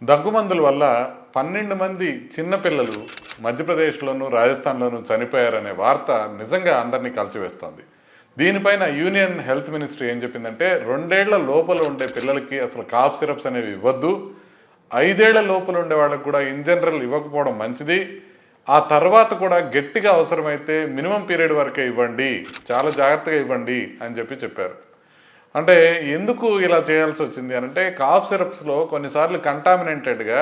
దగ్గుమందుల వల్ల 12 మంది చిన్నపిల్లలు మధ్యప్రదేశ్లోను రాజస్థాన్లోను చనిపోయారనే వార్త నిజంగా అందరినీ కలిచివేస్తోంది. దీనిపైన యూనియన్ హెల్త్ మినిస్ట్రీ ఏం చెప్పిందంటే 2 ఏళ్ల లోపల ఉండే పిల్లలకి అసలు కాఫ్ సిరప్స్ అనేవి ఇవ్వద్దు, 5 ఏళ్ల లోపల ఉండే వాళ్ళకి కూడా ఇన్ జనరల్ ఇవ్వకపోవడం మంచిది, ఆ తర్వాత కూడా గట్టిగా అవసరమైతే మినిమం పీరియడ్ వరకే ఇవ్వండి, చాలా జాగ్రత్తగా ఇవ్వండి అని చెప్పారు. అంటే ఎందుకు ఇలా చేయాల్సి వచ్చింది అని అంటే కాఫ్ సిరప్స్లో కొన్నిసార్లు కంటామినేటెడ్గా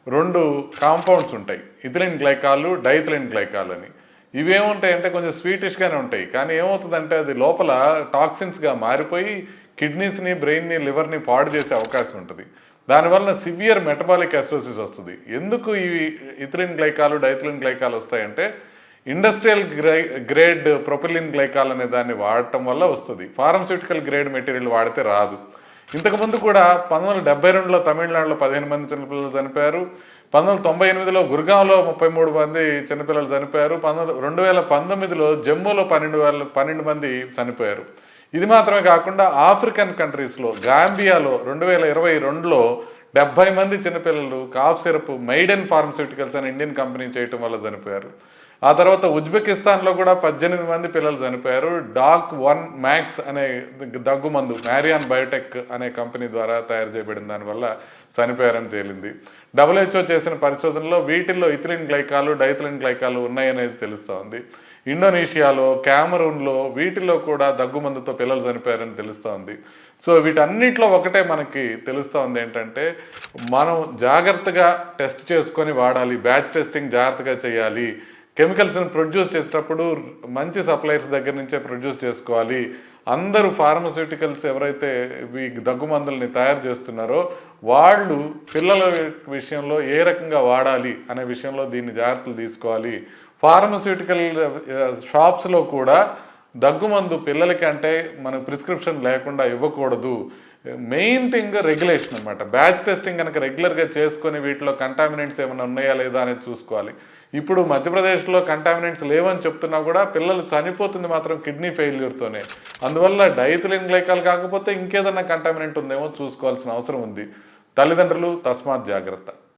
2 కాంపౌండ్స్ ఉంటాయి, ఇథిలిన్ గ్లైకాల్, డైథిలిన్ గ్లైకాల్ అని. ఇవేముంటాయంటే కొంచెం స్వీటిష్గానే ఉంటాయి, కానీ ఏమవుతుందంటే అది లోపల టాక్సిన్స్గా మారిపోయి కిడ్నీస్ని, బ్రెయిన్ని, లివర్ని పాడు చేసే అవకాశం ఉంటుంది. దానివల్ల సివియర్ మెటబాలిక్ అసిడోసిస్ వస్తుంది. ఎందుకు ఈ ఇథిలిన్ గ్లైకాల్, డైథిలిన్ గ్లైకాల్ వస్తాయంటే ఇండస్ట్రియల్ గ్రేడ్ ప్రొపిలిన్ గ్లైకాల్ అనే దాన్ని వాడటం వల్ల వస్తుంది. ఫార్మస్యూటికల్ గ్రేడ్ మెటీరియల్ వాడితే రాదు. ఇంతకుముందు కూడా 1972లో తమిళనాడులో 15 మంది చిన్నపిల్లలు చనిపోయారు, 1998లో గుర్గాంలో 33 మంది చిన్నపిల్లలు చనిపోయారు, 2019లో జమ్మూలో 12 మంది చనిపోయారు. ఇది మాత్రమే కాకుండా ఆఫ్రికన్ కంట్రీస్లో గాంబియాలో 2022లో 70 మంది చిన్నపిల్లలు కాఫ్ సిరప్ మైడెన్ ఫార్మస్యూటికల్స్ అని ఇండియన్ కంపెనీ చేయటం వల్ల చనిపోయారు. ఆ తర్వాత ఉజ్బెకిస్తాన్లో కూడా 18 మంది పిల్లలు చనిపోయారు. డాక్-1 మ్యాక్స్ అనే దగ్గుమందు మ్యారియాన్ బయోటెక్ అనే కంపెనీ ద్వారా తయారు చేయబడిన దానివల్ల చనిపోయారని తేలింది. WHO చేసిన పరిశోధనలో వీటిల్లో ఇథిలిన్ గ్లైకాల్, డైథిలిన్ గ్లైకాల్ ఉన్నాయనేది తెలుస్తోంది. ఇండోనేషియాలో, క్యామరూన్లో వీటిల్లో కూడా దగ్గుమందుతో పిల్లలు చనిపోయారని తెలుస్తోంది. సో వీటన్నిటిలో ఒకటే మనకి తెలుస్తోంది ఏంటంటే మనం జాగ్రత్తగా టెస్ట్ చేసుకొని వాడాలి, బ్యాచ్ టెస్టింగ్ జాగ్రత్తగా చేయాలి, కెమికల్స్ని ప్రొడ్యూస్ చేసేటప్పుడు మంచి సప్లయర్స్ దగ్గర నుంచే ప్రొడ్యూస్ చేసుకోవాలి. అందరూ ఫార్మస్యూటికల్స్ ఎవరైతే ఈ దగ్గుమందుల్ని తయారు చేస్తున్నారో వాళ్ళు పిల్లల విషయంలో ఏ రకంగా వాడాలి అనే విషయంలో దీన్ని జాగ్రత్తలు తీసుకోవాలి. ఫార్మస్యూటికల్ షాప్స్లో కూడా దగ్గుమందు పిల్లలకి అంటే మనకు ప్రిస్క్రిప్షన్ లేకుండా ఇవ్వకూడదు. మెయిన్ థింగ్ రెగ్యులేషన్ అనమాట. బ్యాచ్ టెస్టింగ్ కనుక రెగ్యులర్గా చేసుకొని వీటిలో కంటామినెంట్స్ ఏమైనా ఉన్నాయా లేదా అనేది చూసుకోవాలి. ఇప్పుడు మధ్యప్రదేశ్లో కంటామినెంట్స్ లేవని చెప్తున్నా కూడా పిల్లలు చనిపోతుంది మాత్రం కిడ్నీ ఫెయిల్యూర్తోనే. అందువల్ల డైథిలిన్ గ్లైకాల్ కాకపోతే ఇంకేదన్నా కంటామినెంట్ ఉందేమో చూసుకోవాల్సిన అవసరం ఉంది. తల్లిదండ్రులు తస్మాత్ జాగ్రత్త.